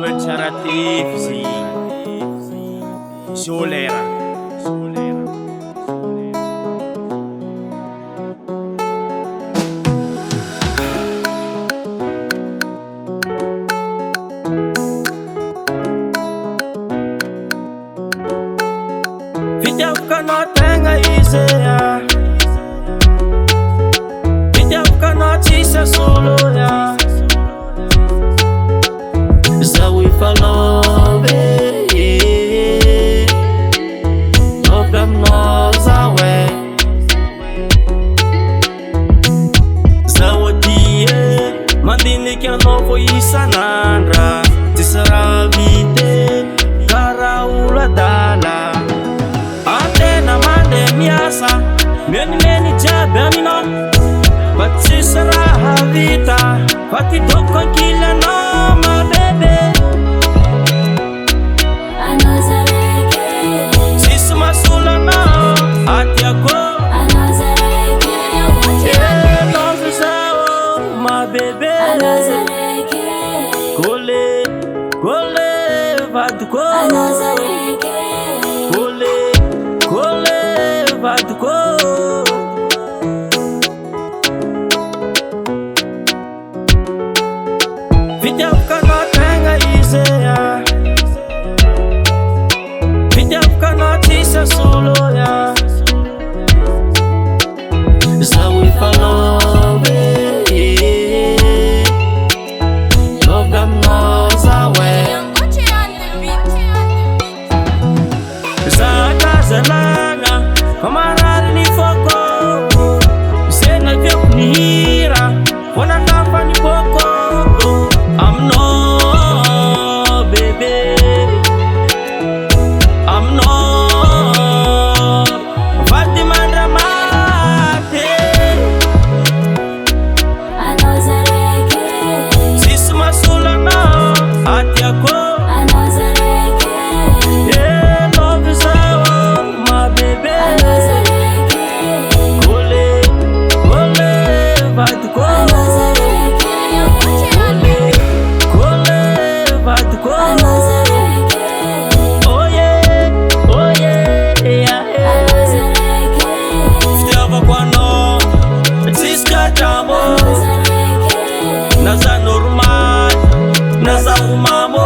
Toetraraty vizy Zolera. Fitiavakanao tegna izy fitiavakanao tsisy asolo zaho efa love love aminao zaho zaho aty mandiniky anao vo isan'andra tsisy raha vity karaha olo adala antena mandeha miasa menimeny jiaby aminao fa tsisy raha vita fa ty doko ankilanao mabebe tsisy masolanao atiako love zao mabebe kole kole vadiko kole vadiko fitiavakanao tegna izy fitiavakanao tsisy asolo zaho efa love love aminao zaho zalagna fa marary ny foko zena viako ny hira vo natafa ny boko aminao bebe aminao vady mandramate tsisy masolanao atiako naza normal naza umamo